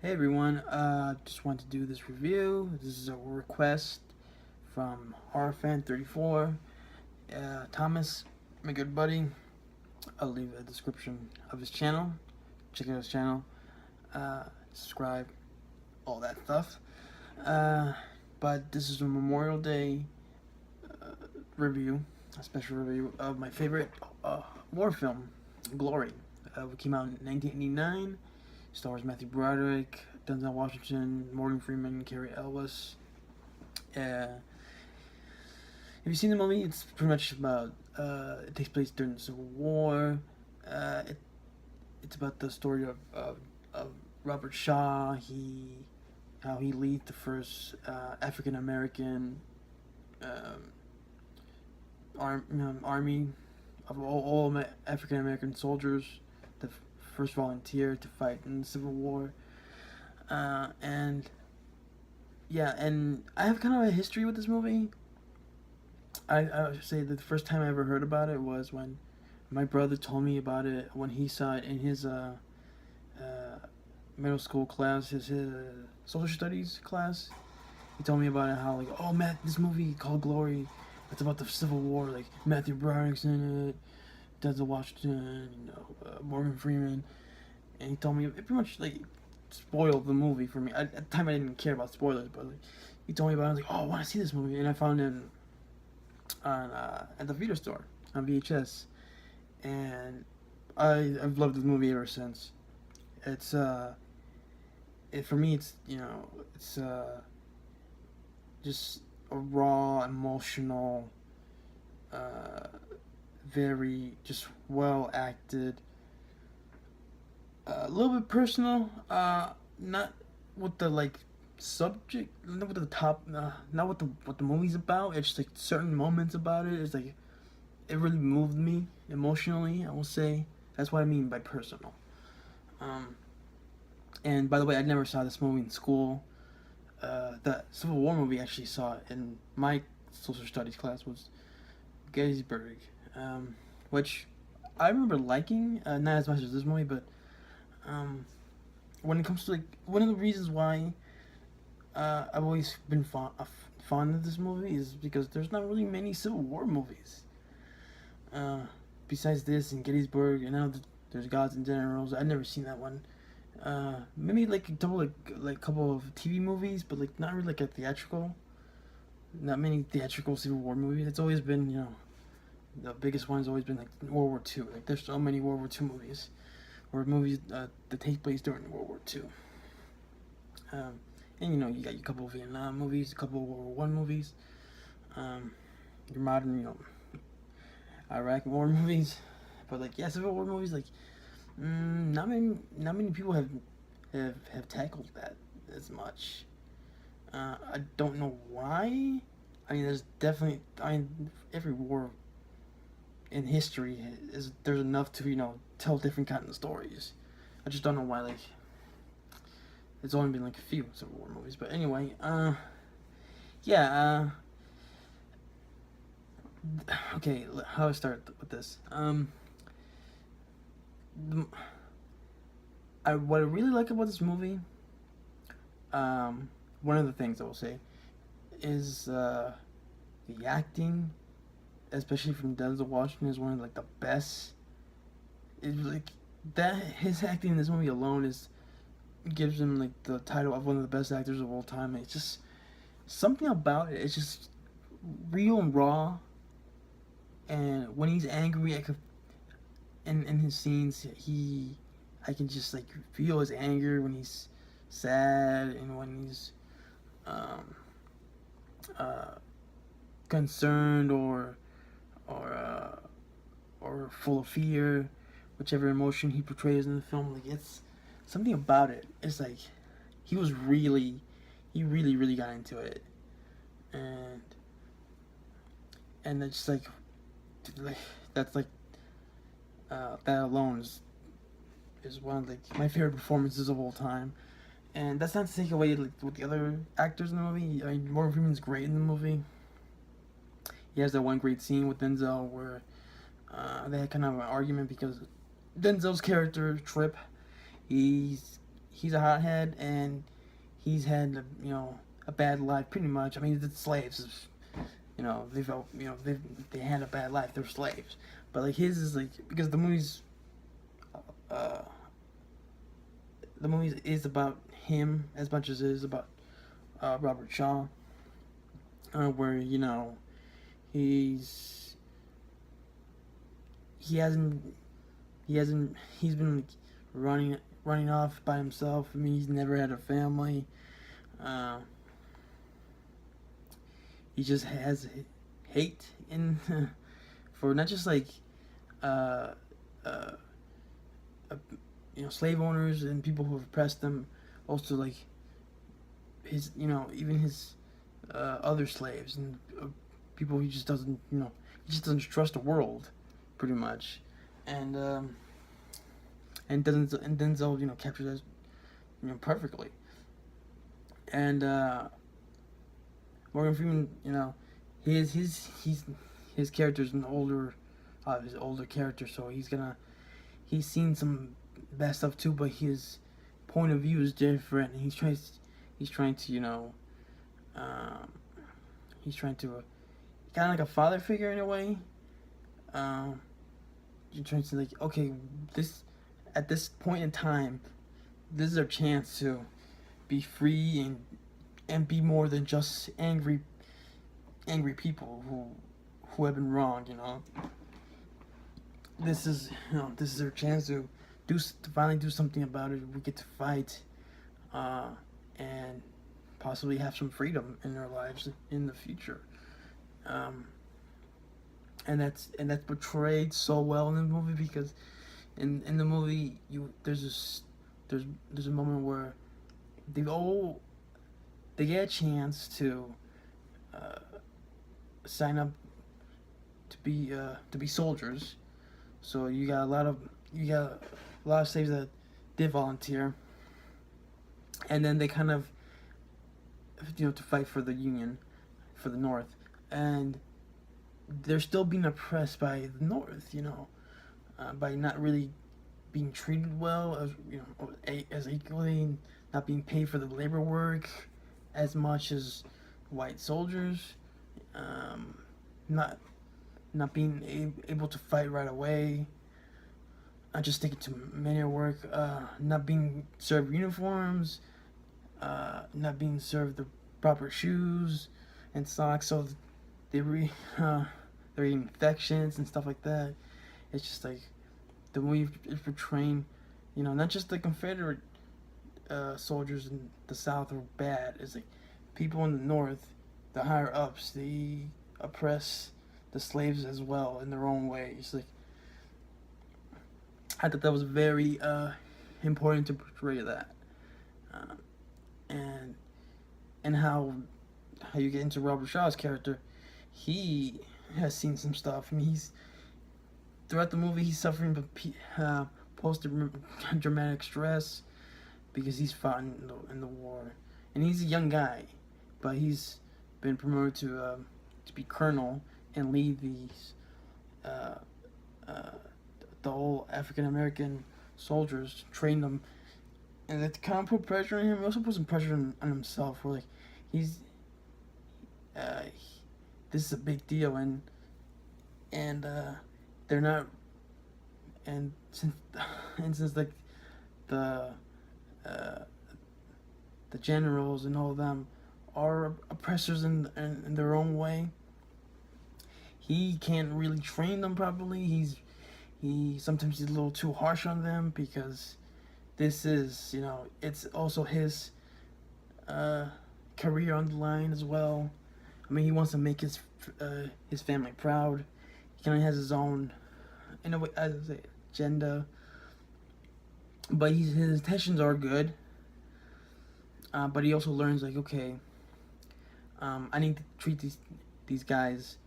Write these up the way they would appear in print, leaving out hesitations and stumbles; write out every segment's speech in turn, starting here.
Hey everyone, just want to do this review. This is a request from RFan34, Thomas, my good buddy. I'll leave a description of his channel. Check out his channel, subscribe, all that stuff. Uh, but this is a Memorial Day review, a special review of my favorite war film, Glory. It came out in 1989. Stars Matthew Broderick, Denzel Washington, Morgan Freeman, Cary Elwes. Have you seen the movie? It's pretty much about. It takes place during the Civil War. It's about the story of Robert Shaw. How he leads the first African American um, army of all African American soldiers, the first volunteer to fight in the Civil War. And yeah, and I have kind of a history with this movie. I would say that the first time I ever heard about it was when my brother told me about it when he saw it in his uh, middle school class, his social studies class. He told me about it, how like, oh Matt, this movie called Glory, it's about the Civil War, like Matthew Broderick's in it, Denzel Washington, Morgan Freeman, and he told me it pretty much like spoiled the movie for me. At the time, I didn't care about spoilers, but like he told me about it. I was like, oh, I want to see this movie, and I found it on at the video store on VHS, and I've loved this movie ever since. It's for me, it's just a raw, emotional, uh, very just well acted, a little bit personal. Not with the like subject, not with the top, not what the movie's about. It's just like certain moments about it. It's like it really moved me emotionally. I will say that's what I mean by personal. Um, and by the way, I never saw this movie in school. The Civil War movie I actually saw in my social studies class was Gettysburg, which I remember liking, not as much as this movie, but um, when it comes to like one of the reasons why I've always been fond of this movie is because there's not really many Civil War movies. Uh, Besides this and Gettysburg, and I know there's Gods and Generals. I've never seen that one. Maybe like a couple couple of TV movies, but like not really like a theatrical. Not many theatrical Civil War movies. It's always been the biggest one's always been like World War Two. Like there's so many World War Two movies, or movies that take place during World War Two. Um, and you got a couple of Vietnam movies, a couple of World War One movies, um, your modern Iraq War movies, but like yeah, Civil War movies like not many people have tackled that as much. I don't know why. I mean, there's definitely every war in history is there's enough to tell different kind of stories. I just don't know why like it's only been like a few Civil War movies. But anyway, yeah. Okay, how do I start with this? The, what I really like about this movie, one of the things I will say is the acting, especially from Denzel Washington, is one of like the best. It's like that his acting in this movie alone is gives him like the title of one of the best actors of all time. It's just something about it. It's just real and raw. And when he's angry, I could in his scenes I can just like feel his anger when he's sad and when he's um, uh, concerned or uh, or full of fear, whichever emotion he portrays in the film. Like it's something about it. It's like he was really, he really got into it, and it's like that's like that alone is one of like my favorite performances of all time. And that's not to take away like with the other actors in the movie. I mean, Morgan Freeman's great in the movie. He has that one great scene with Denzel where they had kind of an argument because Denzel's character Trip, he's he's a hothead, and he's had a bad life pretty much. I mean, the slaves, they had a bad life. They're slaves, but like his is like, because uh, the movie is about him as much as it is about Robert Shaw, where he's he hasn't he's been like, running off by himself. I mean, he's never had a family. Uh, he just has hate in for not just like uh, uh, uh, slave owners and people who have oppressed them, also like his even his other slaves and people he just doesn't he just doesn't trust the world, pretty much, and Denzel captures that perfectly, and Morgan Freeman his character's an older his older character, so he's seen some bad stuff too, but his point of view is different. And he's trying to um, he's trying to kind of like a father figure in a way. Um, you're trying to like, okay, this at this point in time, this is our chance to be free and be more than just angry people who have been wronged. This is our chance to finally do something about it. We get to fight, and possibly have some freedom in our lives in the future. Um, and that's portrayed so well in the movie, because in the movie there's a moment where they all they get a chance to uh, sign up to be soldiers. So you got a lot of slaves that did volunteer, and then they kind of to fight for the Union, for the North, and they're still being oppressed by the North. By not really being treated well as equally, not being paid for the labor work as much as white soldiers, not being able to fight right away, not just sticking to manual work, not being served uniforms, not being served the proper shoes and socks, so they they're getting infections and stuff like that. It's just like the movie is portraying, not just the Confederate soldiers in the South are bad. It's like people in the North, the higher ups, they oppress the slaves as well in their own way. It's like I thought that was very important to portray that, uh, and how you get into Robert Shaw's character. He has seen some stuff. I mean, he's throughout the movie he's suffering post traumatic stress because he's fought in the war, and he's a young guy, but he's been promoted to be colonel and lead these uh, uh, the whole African American soldiers, train them, and it kind of put pressure on him. He also put some pressure on himself, where like he's uh, this is a big deal, and they're not, and since like the uh, the generals and all of them are oppressors in their own way, he can't really train them properly. He sometimes he's a little too harsh on them, because this is it's also his career on the line as well. I mean, he wants to make his family proud. He kind of has his own, in a way, as I say, agenda. But his intentions are good. But he also learns like, okay, I need to treat these guys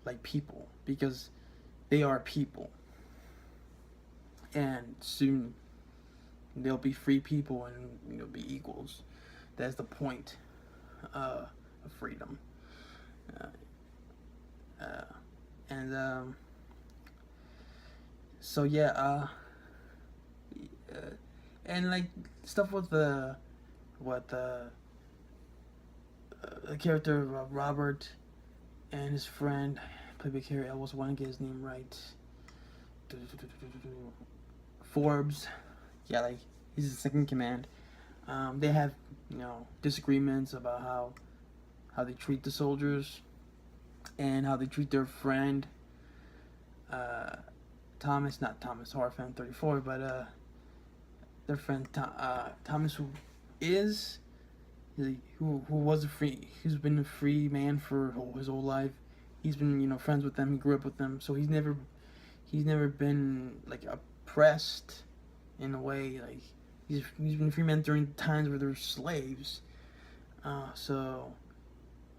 like people, because they are people, and soon they'll be free people and be equals. That's the point of freedom. Uh, uh, and so yeah, and like stuff with the what the character of Robert and his friend, played by Carey Elwes. I want to get his name right. Forbes. Yeah, like he's the second in command. They have disagreements about how they treat the soldiers and how they treat their friend uh, Thomas, not Thomas Horror Fan 34, but their friend Thomas, is who was who's been a free man for his whole life. He's been friends with them. He grew up with them, so he's never been like oppressed in a way. Like he's been a free man during times where there were slaves. So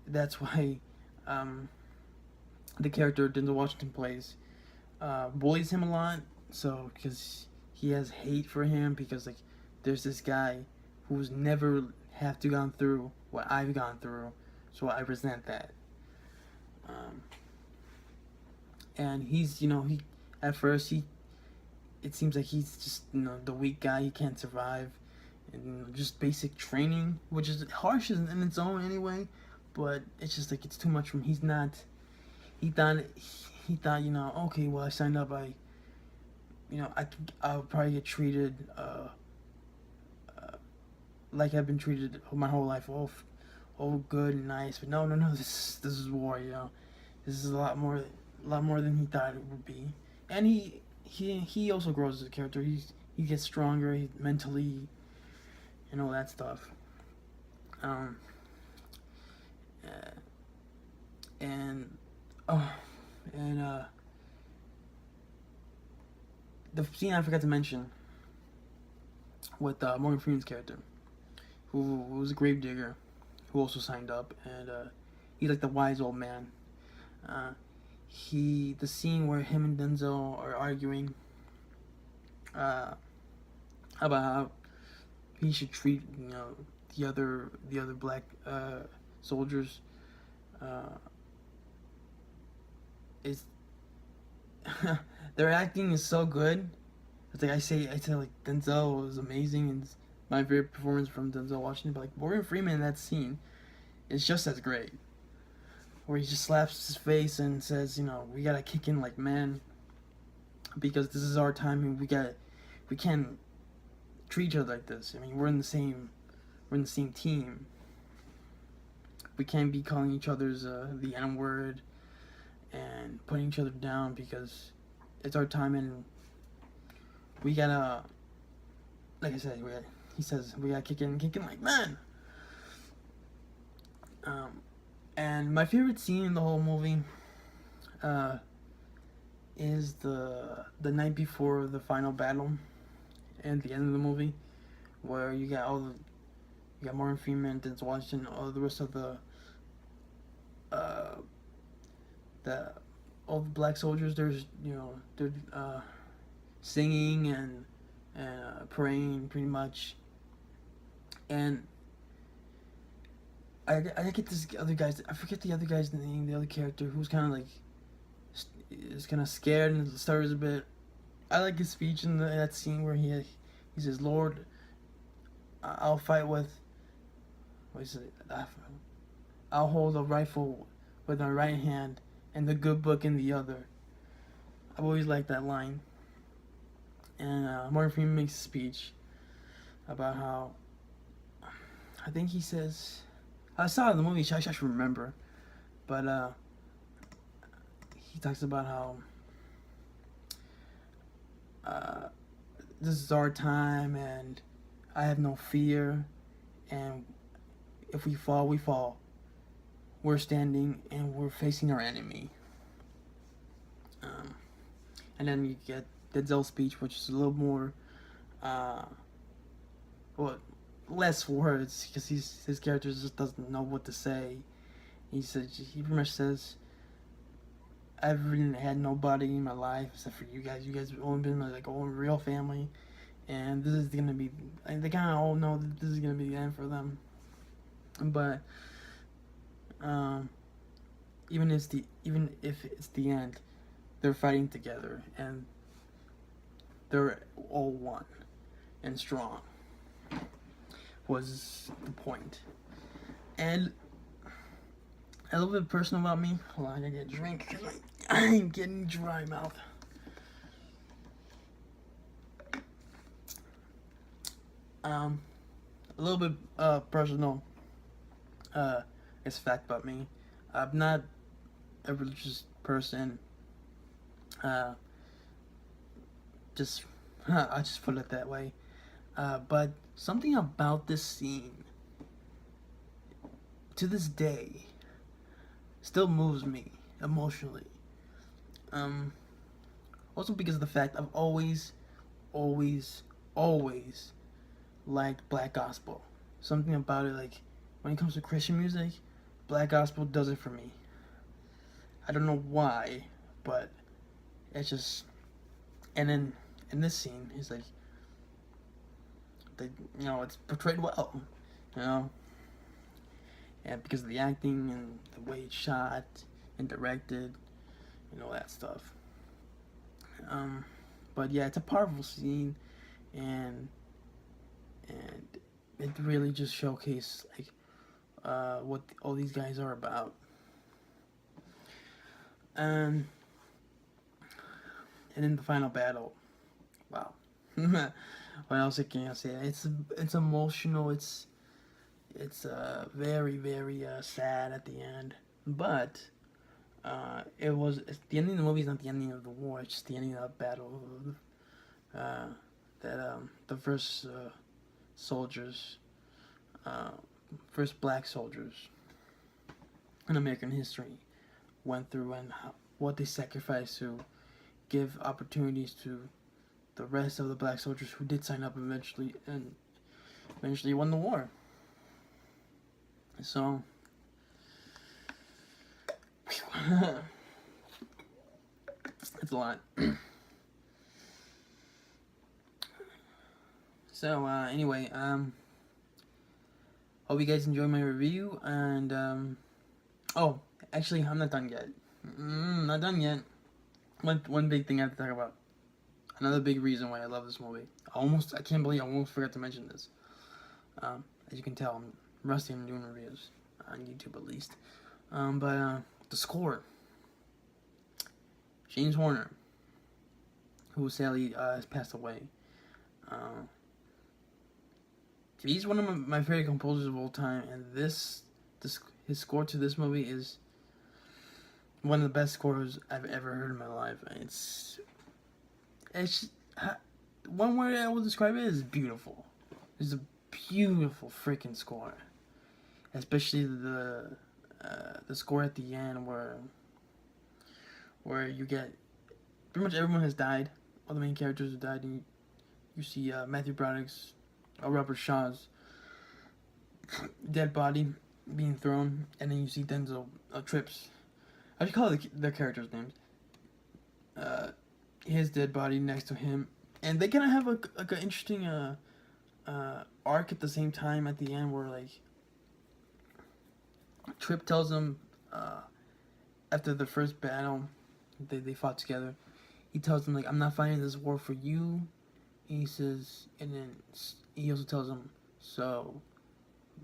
that's why the character Denzel Washington plays bullies him a lot. So because he has hate for him because like there's this guy who's never have to gone through what I've gone through, so I resent that. Um, and he's he at first he it seems like he's just the weak guy. He can't survive, and just basic training, which is harsh in its own anyway. But it's just like it's too much for him. He's not. He thought okay, well I signed up. I'll probably get treated like I've been treated my whole life. Oh, good and nice. But no. This is war. This is a lot more than he thought it would be. And he also grows as a character. He gets stronger mentally and all that stuff. Um, uh, and oh, and the scene I forgot to mention with Morgan Freeman's character, who was a gravedigger, who also signed up, and he's like the wise old man. Uh, the scene where him and Denzel are arguing uh, about how he should treat the other black soldiers is their acting is so good. It's like I say like Denzel was amazing and it's my favorite performance from Denzel Washington, but like Morgan Freeman in that scene is just as great. Where he just slaps his face and says, we gotta kick in like men because this is our time and we can't treat each other like this. I mean, we're in the same team. We can't be calling each other's the N word and putting each other down because it's our time and we gotta, like I said, he says we gotta kick in like men. And my favorite scene in the whole movie is the night before the final battle and the end of the movie, where you got Morgan Freeman, Denzel Washington, all the rest of the all the black soldiers. There's they're singing and praying pretty much, and I get this other guy's. I forget the other guy's name. The other character who's kind of like is kind of scared and stutters a bit. I like his speech in that scene where he says, "Lord, I'll fight with." What is it? I'll hold a rifle with my right hand and the good book in the other. I've always liked that line. And Morgan Freeman makes a speech about how I think he says. I saw it in the movie, I should remember. But he talks about how this is our time and I have no fear. And if we fall, we fall. We're standing and we're facing our enemy. And then you get Denzel's speech, which is a little more, less words because his character just doesn't know what to say. He pretty much says, "I've really had nobody in my life except for you guys. You guys have only been my own real family, and this is gonna be." And they kind of all know that this is gonna be the end for them. But even if it's the end, they're fighting together and they're all one. and strong was the point. And a little bit personal about me. Hold on, I gotta get a drink because I'm getting dry mouth. A little bit personal. It's a fact about me. I'm not a religious person. Just I just put it that way. But something about this scene to this day still moves me emotionally. Also because of the fact I've always, always, always liked black gospel. Something about it, like when it comes to Christian music, black gospel does it for me. I don't know why, but it's just. And then in this scene, he's like, it's portrayed well, you know, and because of the acting and the way it's shot and directed, and all that stuff. But yeah, it's a powerful scene, and it really just showcased like what all these guys are about. And in the final battle, wow. What else can I say? It's emotional. It's very very sad at the end, but it's the ending of the movie is not the ending of the war. It's just the ending of the battle. That the first soldiers, first black soldiers in American history went through, and what they sacrificed to give opportunities to the rest of the black soldiers who did sign up eventually, and eventually won the war. So it's a lot. So anyway, hope you guys enjoy my review, and oh, actually, I'm not done yet. Not done yet. One big thing I have to talk about. Another big reason why I love this movie. I can't believe I almost forgot to mention this. As you can tell, I'm rusty on doing reviews on YouTube at least. But the score. James Horner, who sadly has passed away. He's one of my favorite composers of all time, and his score to this movie is one of the best scores I've ever heard in my life. It's one word I will describe it is beautiful. It's a beautiful freaking score, especially the score at the end where you get pretty much everyone has died. All the main characters have died, and you see Matthew Broderick's, Robert Shaw's dead body being thrown, and then you see Denzel Tripp's. I should call their characters' names. His dead body next to him, and they kind of have an interesting arc at the same time at the end, where like Tripp tells him after the first battle they fought together, he tells him like, I'm not fighting this war for you. He says, and then he also tells him,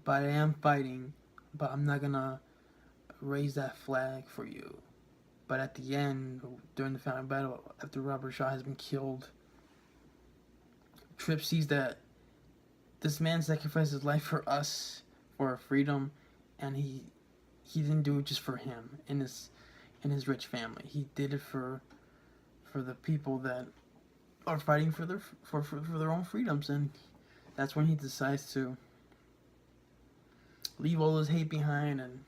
but I am fighting, but I'm not gonna raise that flag for you. But at the end, during the final battle, after Robert Shaw has been killed, Tripp sees that this man sacrificed his life for us, for our freedom, and he didn't do it just for him and his rich family. He did it for the people that are fighting for their own freedoms, and that's when he decides to leave all his hate behind and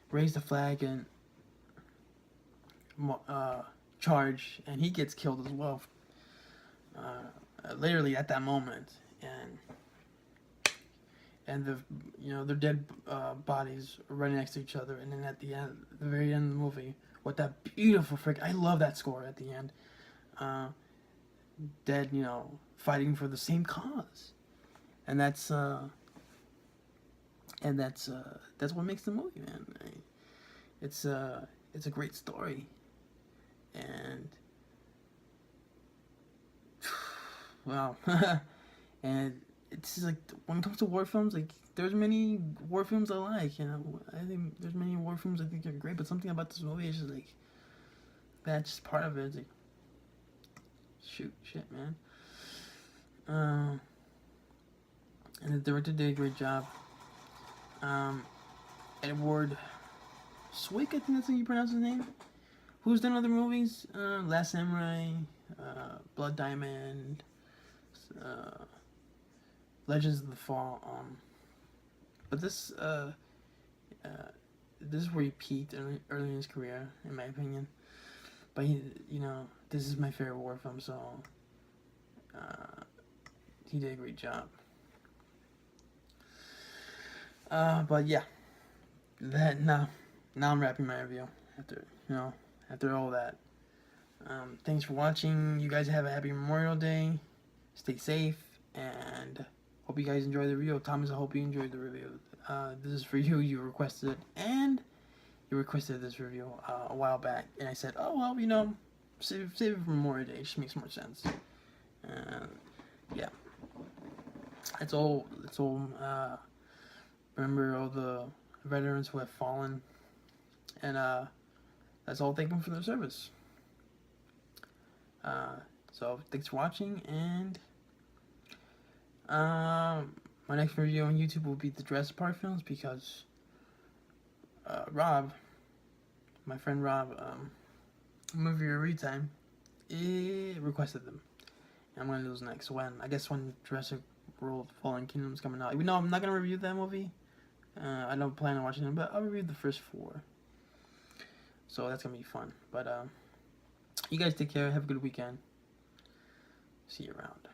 raise the flag and charge, and he gets killed as well. Literally at that moment, and their dead bodies are right next to each other, and then at the end, the very end of the movie, with that beautiful I love that score at the end. Dead, fighting for the same cause, and that's what makes the movie, man. It's a great story, and wow, And it's just like when it comes to war films, like there's many war films I like. You know, I think there's many war films I think are great, but something about this movie is just like that's just part of it. It's like shit, man. And the director did a great job. Edward Swick, I think that's how you pronounce his name. Who's done other movies? Last Samurai, Blood Diamond, uh, Legends of the Fall. But this is where he peaked early in his career, in my opinion. But this is my favorite war film, so he did a great job. But yeah, now I'm wrapping my review after all that. Thanks for watching. You guys have a happy Memorial Day. Stay safe, and hope you guys enjoy the review. Thomas, I hope you enjoyed the review. This is for you. You requested it, and you requested this review a while back, and I said, oh well, save it for Memorial Day. It just makes more sense. Yeah, it's all. Remember all the veterans who have fallen, and that's all. Thank them for their service. So thanks for watching, and my next video on YouTube will be the Jurassic Park films because Rob, my friend Rob, Movie Read Time, requested them. And I'm gonna do those next when Jurassic World Fallen Kingdom is coming out. Even though I'm not gonna review that movie, I don't plan on watching it, but I'll review the first 4. So that's gonna be fun. But you guys take care. Have a good weekend. See you around.